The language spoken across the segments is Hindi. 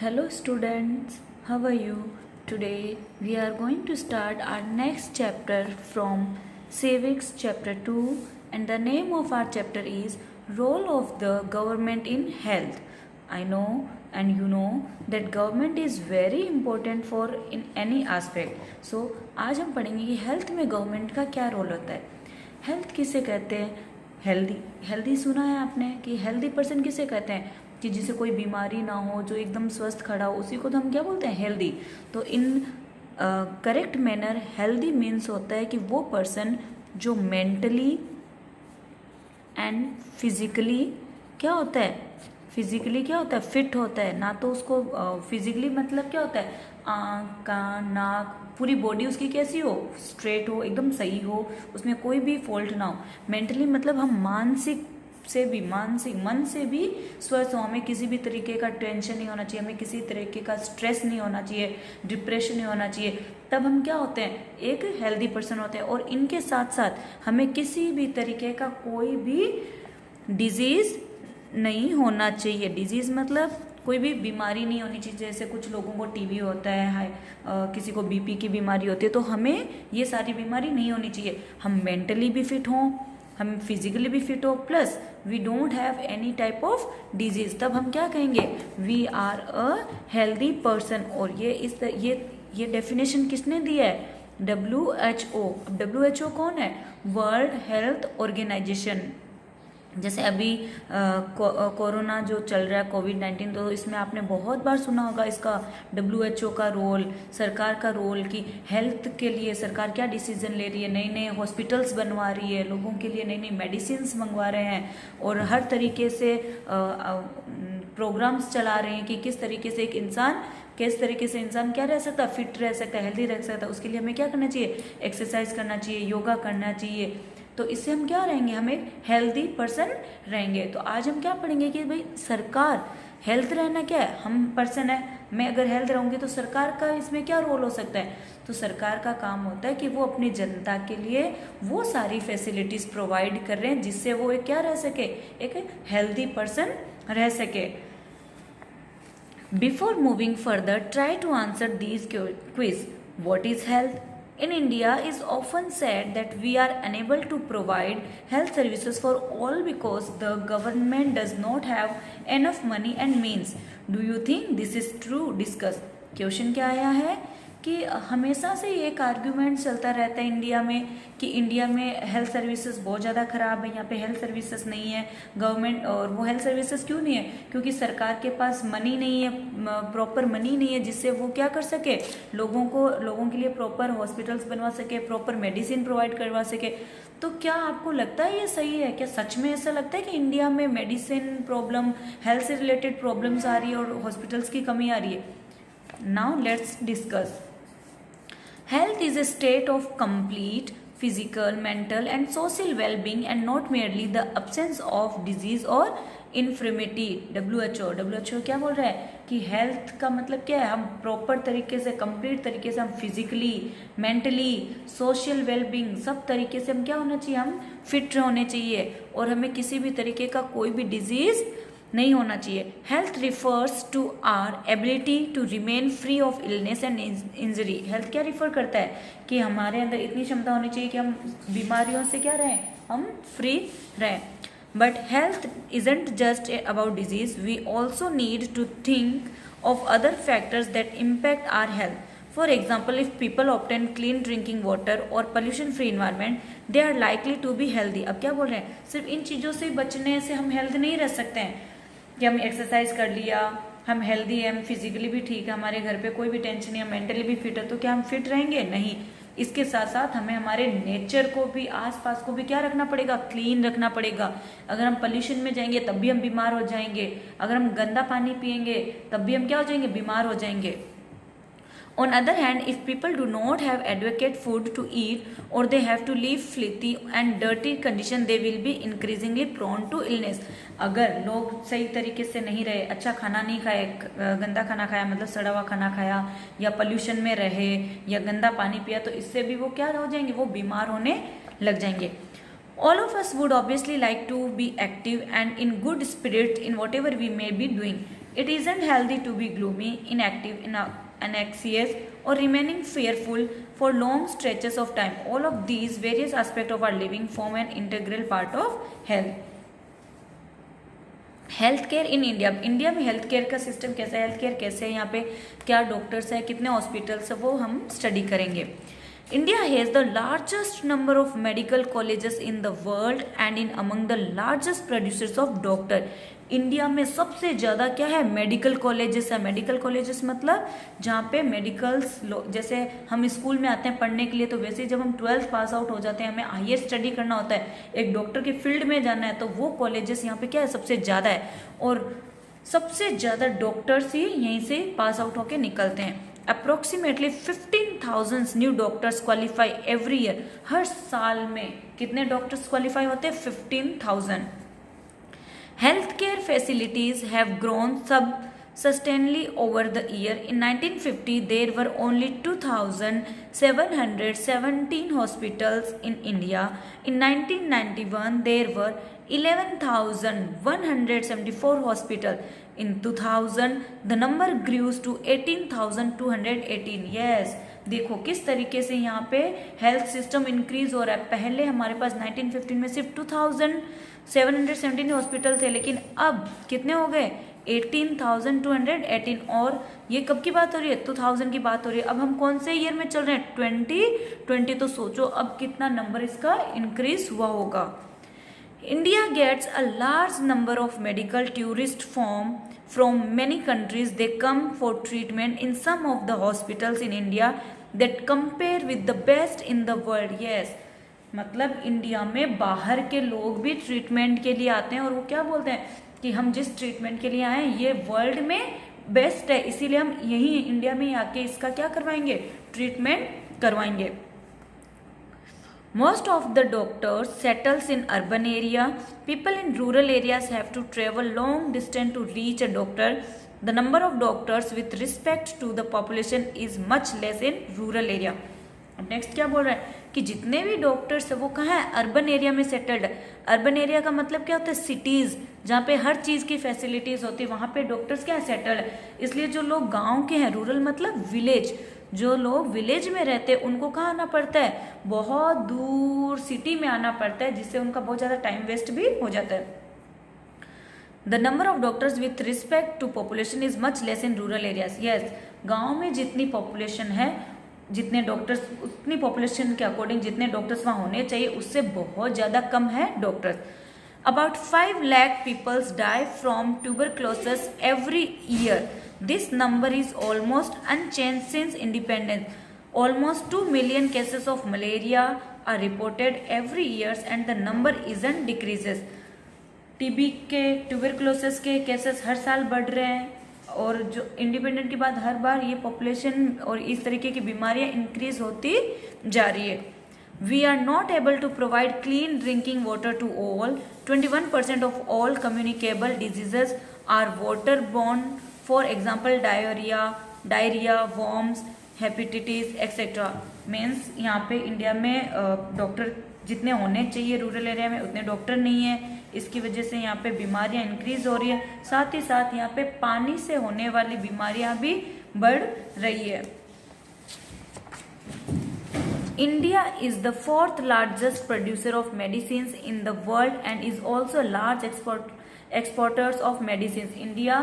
Hello students, how are you? Today we are going to start our next chapter from Civics chapter 2 and the name of our chapter is Role of the Government in Health. I know and you know that government is very important for in any aspect. So आज हम पढ़ेंगे कि हेल्थ में गवर्नमेंट का क्या रोल होता है. हेल्थ किसे कहते हैं? हेल्दी सुना है आपने कि हेल्दी पर्सन किसे कहते हैं कि जिसे कोई बीमारी ना हो, जो एकदम स्वस्थ खड़ा हो, उसी को तो हम क्या बोलते हैं? हेल्दी. तो in correct manner healthy means होता है कि वो पर्सन जो मेंटली एंड फिजिकली क्या होता है? फिजिकली क्या होता है? फिट होता है. ना तो उसको फिजिकली मतलब क्या होता है? आँख, कान, नाक, पूरी बॉडी उसकी कैसी हो? स्ट्रेट हो, एकदम सही हो, उसमें कोई भी फॉल्ट ना हो. मेंटली मतलब हम मानसिक मन से भी स्वस्थ हो. हमें किसी भी तरीके का टेंशन नहीं होना चाहिए, हमें किसी तरीके का स्ट्रेस नहीं होना चाहिए, डिप्रेशन नहीं होना चाहिए. तब हम क्या होते हैं? एक हेल्दी पर्सन होते हैं. और इनके साथ साथ हमें किसी भी तरीके का कोई भी डिजीज नहीं होना चाहिए. डिजीज मतलब कोई भी बीमारी नहीं होनी चाहिए. जैसे कुछ लोगों को टीबी होता है, किसी को बीपी की बीमारी होती है, तो हमें ये सारी बीमारी नहीं होनी चाहिए. हम मेंटली भी फिट हों, हम फिजिकली भी फिट हो, plus we don't have any type of disease. तब हम क्या कहेंगे? We are a healthy person. और ये डेफिनेशन किसने दिया है? WHO. WHO कौन है? World health organization. जैसे अभी कोरोना जो चल रहा है कोविड-19, तो इसमें आपने बहुत बार सुना होगा इसका WHO का रोल, सरकार का रोल कि हेल्थ के लिए सरकार क्या डिसीजन ले रही है. नए नए हॉस्पिटल्स बनवा रही है, लोगों के लिए नई नई मेडिसिन्स मंगवा रहे हैं और हर तरीके से प्रोग्राम्स चला रहे हैं कि किस तरीके से किस तरीके से इंसान क्या रह सकता है? फिट रह सकता है, हेल्दी रह सकता है. उसके लिए हमें क्या करना चाहिए? एक्सरसाइज करना चाहिए, योगा करना चाहिए. तो इससे हम क्या रहेंगे? हम एक हेल्दी पर्सन रहेंगे. तो आज हम क्या पढ़ेंगे कि भाई सरकार हेल्थ रहना क्या है? हम पर्सन है, मैं अगर हेल्थ रहूंगी तो सरकार का इसमें क्या रोल हो सकता है? तो सरकार का काम होता है कि वो अपनी जनता के लिए वो सारी फैसिलिटीज प्रोवाइड कर रहे हैं जिससे वो एक क्या रह सके? एक हेल्दी पर्सन रह सके. Before moving further, try to answer these quiz. What is health? In India, it is often said that we are unable to provide health services for all because the government does not have enough money and means. Do you think this is true? Discuss. Question क्या आया है कि हमेशा से एक आर्ग्यूमेंट चलता रहता है इंडिया में कि इंडिया में हेल्थ सर्विसेज बहुत ज़्यादा ख़राब है, यहाँ पे हेल्थ सर्विसेज नहीं है गवर्नमेंट. और वो हेल्थ सर्विसेज क्यों नहीं है? क्योंकि सरकार के पास मनी नहीं है, प्रॉपर मनी नहीं है जिससे वो क्या कर सके? लोगों के लिए प्रॉपर हॉस्पिटल्स बनवा सके, प्रॉपर मेडिसिन प्रोवाइड करवा सके. तो क्या आपको लगता है ये सही है? क्या सच में ऐसा लगता है कि इंडिया में मेडिसिन प्रॉब्लम, हेल्थ से रिलेटेड प्रॉब्लम्स आ रही है और हॉस्पिटल्स की कमी आ रही है? Now let's discuss. Health is a state of complete physical, mental and social well-being and not merely the absence of disease or infirmity. WHO क्या बोल रहा है कि हेल्थ का मतलब क्या है? हम प्रॉपर तरीके से, कंप्लीट तरीके से हम फिजिकली, मेंटली, सोशल वेलबींग सब तरीके से हम क्या होना चाहिए? हम फिट होने चाहिए और हमें किसी भी तरीके का कोई भी डिजीज नहीं होना चाहिए. Health refers to our ability to remain free of illness and injury. Health क्या रिफर करता है? कि हमारे अंदर इतनी क्षमता होनी चाहिए कि हम बीमारियों से क्या रहें? हम फ्री रहें. But health isn't just about disease. We also need to think of other factors that impact our health. For example, if people obtain clean drinking water और pollution free environment, they are likely to be healthy. अब क्या बोल रहे हैं? सिर्फ इन चीज़ों से बचने से हम हेल्थ नहीं रह सकते हैं कि हम एक्सरसाइज कर लिया, हम हेल्दी है, हम फिजिकली भी ठीक है, हमारे घर पे कोई भी टेंशन नहीं है, मेंटली भी फिट है, तो क्या हम फिट रहेंगे? नहीं. इसके साथ साथ हमें हमारे नेचर को भी, आसपास को भी क्या रखना पड़ेगा? क्लीन रखना पड़ेगा. अगर हम पोल्यूशन में जाएंगे तब भी हम बीमार हो जाएंगे. अगर हम गंदा पानी पिएंगे तब भी हम क्या हो जाएंगे? बीमार हो जाएंगे. On other hand, if people do not have adequate food to eat or they have to live filthy and dirty condition, they will be increasingly prone to illness. अगर लोग सही तरीके से नहीं रहे, अच्छा खाना नहीं खाए, गंदा खाना खाया मतलब सड़ा हुआ खाना खाया, या पोल्यूशन में रहे, या गंदा पानी पिया, तो इससे भी वो क्या हो जाएंगे? वो बीमार होने लग जाएंगे. All of us would obviously like to be active and in good spirits in whatever we may be doing. It isn't healthy to be gloomy, inactive, anxious, or remaining fearful for long stretches of time. All of these various aspects of our living form an integral part of health. Health care in India, India में हेल्थ केयर का सिस्टम कैसा है, हेल्थ केयर कैसे है, यहाँ पे क्या डॉक्टर्स है, कितने हॉस्पिटल्स है, वो हम स्टडी करेंगे. India has the largest number of medical colleges in the world and in among the largest producers of doctor. India में सबसे ज़्यादा क्या है, मेडिकल कॉलेजेस है. मेडिकल कॉलेजेस मतलब जहाँ पे मेडिकल्स, जैसे हम स्कूल में आते हैं पढ़ने के लिए, तो वैसे ही जब हम 12th पास आउट हो जाते हैं, हमें हायर स्टडी करना होता है, एक डॉक्टर के फील्ड में जाना है, तो वो कॉलेजेस यहाँ पे क्या है, सबसे ज़्यादा है. और सबसे ज़्यादा डॉक्टर्स ही यहीं से पास आउट होके निकलते हैं. Approximately 15,000 new doctors qualify every year. हर साल में कितने डॉक्टर्स क्वालिफाई होते हैं, 15,000. Healthcare facilities have grown substantially over the year. In 1950, there were only 2,717 hospitals in India. In 1991, there were 11,174 hospitals. In 2000, the number grew to 18,218. Yes, देखो किस तरीके से यहाँ पे हेल्थ सिस्टम इंक्रीज हो रहा है. पहले हमारे पास 1915 में सिर्फ 2,717 हॉस्पिटल थे, लेकिन अब कितने हो गए, 18,218. और ये कब की बात हो रही है, 2000 की बात हो रही है. अब हम कौन से ईयर में चल रहे हैं, 2020. तो सोचो अब कितना नंबर इसका इंक्रीज हुआ होगा. India gets a large number of medical tourists from many countries. They come for treatment in some of the hospitals in India that compare with the best in the world. Yes, मतलब इंडिया में बाहर के लोग भी ट्रीटमेंट के लिए आते हैं, और वो क्या बोलते हैं कि हम जिस ट्रीटमेंट के लिए आए हैं ये वर्ल्ड में बेस्ट है, इसीलिए हम यही इंडिया में आके इसका क्या करवाएंगे, ट्रीटमेंट करवाएंगे. Most of the doctors settles in urban area. People in rural areas have to travel long distance to reach a doctor. The number of doctors with respect to the population is much less in rural area. अब नेक्स्ट क्या बोल रहा है कि जितने भी डॉक्टर्स है वो कहाँ है, अर्बन एरिया में सेटल्ड है. अर्बन एरिया का मतलब क्या होता है, सिटीज जहाँ पे हर चीज़ की फैसिलिटीज होती है, वहाँ पे डॉक्टर्स क्या है, सेटल्ड है. इसलिए जो लोग गाँव के हैं, रूरल मतलब विलेज, जो लोग विलेज में रहते हैं उनको कहाँ आना पड़ता है, बहुत दूर सिटी में आना पड़ता है, जिससे उनका बहुत ज़्यादा टाइम वेस्ट भी हो जाता है. The number of doctors with respect to population is much less in rural areas. Yes, गाँव में जितनी पॉपुलेशन है, जितने डॉक्टर्स, उतनी पॉपुलेशन के अकॉर्डिंग जितने डॉक्टर्स वहाँ होने चाहिए उससे बहुत ज़्यादा कम है doctors. About 5 lakh people die from tuberculosis every year. This number is almost unchanged since independence. Almost 2 million cases of malaria are reported every year and the number isn't decreases. TB के, ट्यूबरकुलोसिस के केसेस हर साल बढ़ रहे हैं, और जो इंडिपेंडेंट के बाद हर बार ये पॉपुलेशन और इस तरीके की बीमारियां इंक्रीज होती जा रही है. We are not able to provide clean drinking water to all. 21% of all communicable diseases are waterborne. For example, diarrhea, worms, hepatitis, etc. Means यहाँ पे इंडिया में डॉक्टर जितने होने चाहिए रूरल एरिया में उतने डॉक्टर नहीं है. इसकी वजह से यहाँ पे बीमारियाँ इंक्रीज हो रही है. साथ ही साथ यहाँ पे पानी से होने वाली बीमारियाँ भी बढ़ रही है. India is the 4th largest producer of medicines in the world and is also a large exporters of medicines. India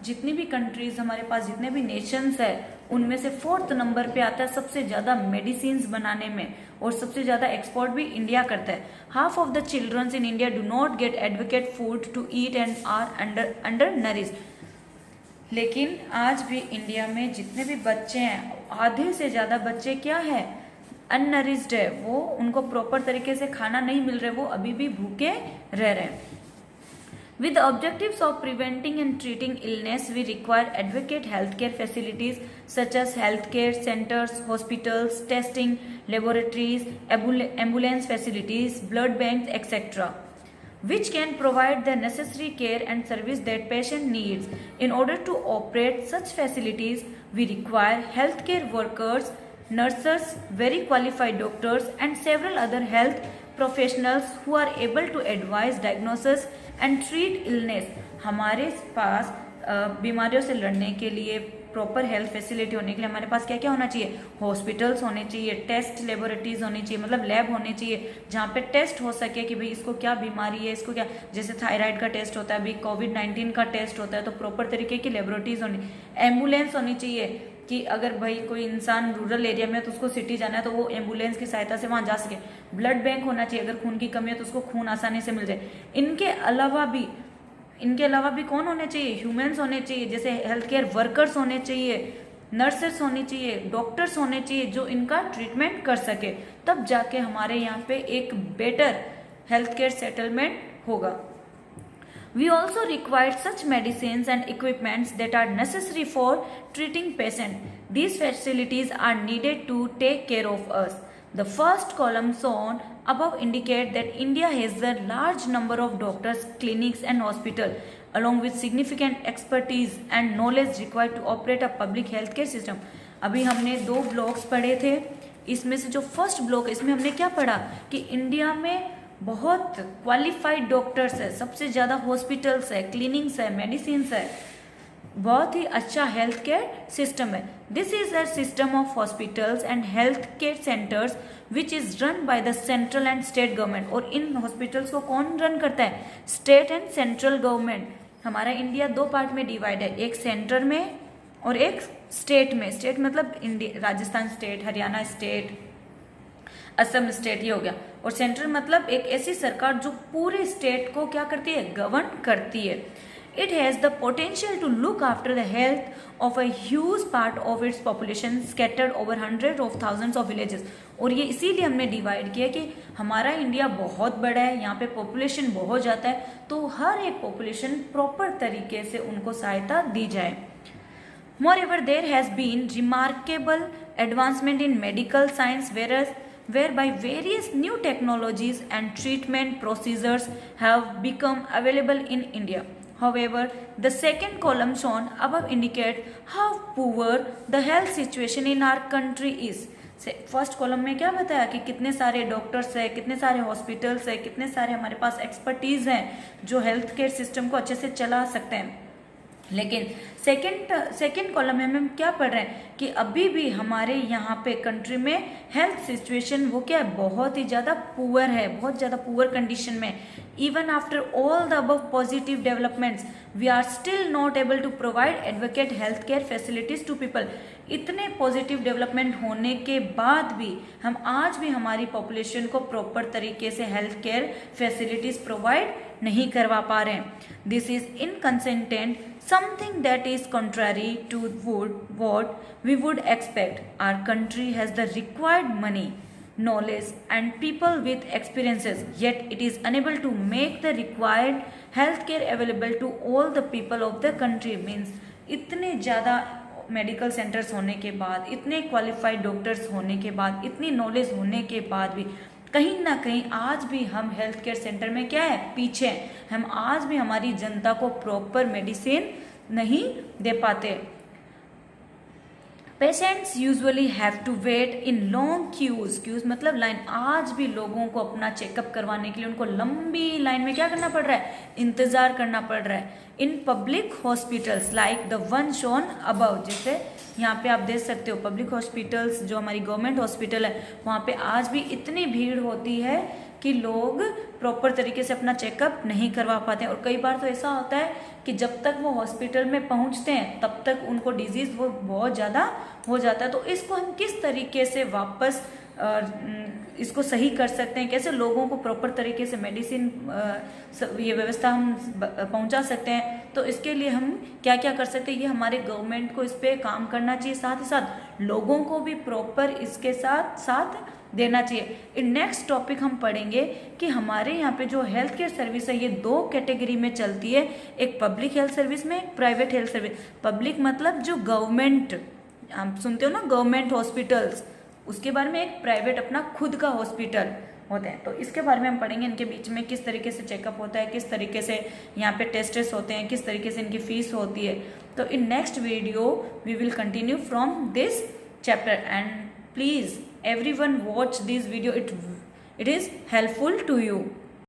जितनी भी कंट्रीज हमारे पास, जितने भी नेशंस है, उनमें से 4th नंबर पे आता है सबसे ज़्यादा मेडिसिन्स बनाने में, और सबसे ज़्यादा एक्सपोर्ट भी इंडिया करता है. Half of the childrens in India do not get advocate food to eat and are undernourished. लेकिन आज भी इंडिया में जितने भी बच्चे हैं, आधे से ज़्यादा बच्चे क्या है, अननरिश्ड है. वो उनको प्रॉपर तरीके से खाना नहीं मिल रहा है, वो अभी भी भूखे रह रहे हैं. With the objectives of preventing and treating illness, we require adequate healthcare facilities such as healthcare centers, hospitals, testing laboratories, ambulance facilities, blood banks, etc., which can provide the necessary care and service that patient needs. In order to operate such facilities, we require healthcare workers, nurses, very qualified doctors, and several other health professionals who are able to advise, diagnose and treat illness. हमारे पास बीमारियों से लड़ने के लिए, प्रॉपर हेल्थ फैसिलिटी होने के लिए हमारे पास क्या क्या होना चाहिए? हॉस्पिटल्स होने चाहिए, टेस्ट लेबोरेटरीज होनी चाहिए, मतलब लैब होने चाहिए जहाँ पे टेस्ट हो सके कि भाई इसको क्या बीमारी है, इसको क्या, जैसे थायराइड का टेस्ट होता है, अभी कोविड-19 का टेस्ट होता है, तो प्रॉपर तरीके की लेबोरेटरीज होनी, एम्बुलेंस होनी चाहिए कि अगर भाई कोई इंसान रूरल एरिया में है तो उसको सिटी जाना है तो वो एम्बुलेंस की सहायता से वहां जा सके। ब्लड बैंक होना चाहिए, अगर खून की कमी है तो उसको खून आसानी से मिल जाए। इनके अलावा भी कौन होने चाहिए? ह्यूमंस होने चाहिए, जैसे हेल्थ केयर वर्कर्स होने चाहिए, नर्सेस होनी चाहिए, डॉक्टर्स होने चाहिए जो इनका ट्रीटमेंट कर सके, तब जाके हमारे यहाँ पे एक बेटर हेल्थ केयर सेटलमेंट होगा। We also require such medicines and equipments that are necessary for treating patients. These facilities are needed to take care of us. The first column shown above indicate that India has a large number of doctors, clinics and hospitals, along with significant expertise and knowledge required to operate a public healthcare system. अभी हमने 2 ब्लॉक्स पढ़े थे, इसमें से जो फर्स्ट ब्लॉक है इसमें हमने क्या पढ़ा कि इंडिया में बहुत क्वालिफाइड डॉक्टर्स है, सबसे ज़्यादा हॉस्पिटल्स है, क्लिनिक्स है, मेडिसिन है, बहुत ही अच्छा हेल्थ केयर सिस्टम है। This is a system of hospitals and health care centres which is run by the central and state government. और इन हॉस्पिटल्स को कौन रन करता है? State and central government. हमारा इंडिया 2 पार्ट में डिवाइड है, एक सेंटर में और एक स्टेट में। स्टेट मतलब India, Rajasthan state, Haryana state, Assam state, ये हो गया। और सेंट्रल मतलब एक ऐसी सरकार जो पूरे स्टेट को क्या करती है? गवर्न करती है। It has the potential to look after the health of a huge part of its population scattered over hundred of thousands of villages. और ये इसीलिए हमने डिवाइड किया कि हमारा इंडिया बहुत बड़ा है, यहाँ पे पॉपुलेशन बहुत ज़्यादा है, तो हर एक पॉपुलेशन प्रॉपर तरीके से उनको सहायता दी जाए। Moreover, there has been remarkable advancement in medical science, whereby various new technologies and treatment procedures have become available in India. However, the second column shown above indicates how poor the health situation in our country is. First column में क्या बताया कि कितने सारे डॉक्टर्स है, कितने सारे हॉस्पिटल्स है, कितने सारे हमारे पास एक्सपर्टीज हैं जो हेल्थ केयर सिस्टम को अच्छे से चला सकते हैं। लेकिन सेकेंड कॉलम में हम क्या पढ़ रहे हैं कि अभी भी हमारे यहाँ पे कंट्री में हेल्थ सिचुएशन वो क्या है? बहुत ही ज़्यादा पुअर है, बहुत ज़्यादा पुअर कंडीशन में। Even after all the above positive developments we are still not able to provide advocate health care facilities to people. इतने पॉजिटिव डेवलपमेंट होने के बाद भी हम आज भी हमारी पॉपुलेशन को प्रॉपर तरीके से हेल्थ केयर फैसिलिटीज प्रोवाइड नहीं करवा पा रहे हैं। This is inconsistent, something that is contrary to what we would expect. Our country has the required money, knowledge and people with experiences, yet it is unable to make the required healthcare available to all the people of the country. Means इतने ज़्यादा मेडिकल सेंटर्स होने के बाद, इतने क्वालिफाइड डॉक्टर्स होने के बाद, इतनी नॉलेज होने के बाद भी कहीं ना कहीं आज भी हम हेल्थ केयर सेंटर में क्या है? पीछे। हम आज भी हमारी जनता को प्रॉपर मेडिसिन नहीं दे पाते। Patients usually have to wait in long queues मतलब लाइन। आज भी लोगों को अपना चेकअप करवाने के लिए उनको लंबी लाइन में क्या करना पड़ रहा है? इंतजार करना पड़ रहा है। In public hospitals like the one shown above, जैसे यहाँ पे आप देख सकते हो पब्लिक हॉस्पिटल्स जो हमारी गवर्नमेंट हॉस्पिटल है, वहाँ पे आज भी इतनी भीड़ होती है कि लोग प्रॉपर तरीके से अपना चेकअप नहीं करवा पाते हैं। और कई बार तो ऐसा होता है कि जब तक वो हॉस्पिटल में पहुंचते हैं तब तक उनको डिजीज वो बहुत ज़्यादा हो जाता है। तो इसको हम किस तरीके से वापस इसको सही कर सकते हैं, कैसे लोगों को प्रॉपर तरीके से मेडिसिन ये व्यवस्था हम पहुंचा सकते हैं, तो इसके लिए हम क्या क्या कर सकते हैं, ये हमारे गवर्नमेंट को इस पर काम करना चाहिए। साथ ही साथ लोगों को भी प्रॉपर इसके साथ साथ देना चाहिए। इन नेक्स्ट टॉपिक हम पढ़ेंगे कि हमारे यहाँ पे जो हेल्थ केयर सर्विस है ये 2 कैटेगरी में चलती है, एक पब्लिक हेल्थ सर्विस में, एक प्राइवेट हेल्थ सर्विस। पब्लिक मतलब जो गवर्नमेंट, आप सुनते हो ना गवर्नमेंट हॉस्पिटल्स, उसके बारे में एक प्राइवेट अपना खुद का हॉस्पिटल होते हैं। तो इसके बारे में हम पढ़ेंगे, इनके बीच में किस तरीके से चेकअप होता है, किस तरीके से यहाँ पे टेस्टेस होते हैं, किस तरीके से इनकी फीस होती है। तो in next video we will continue from this chapter and please everyone watch this video, it is helpful to you.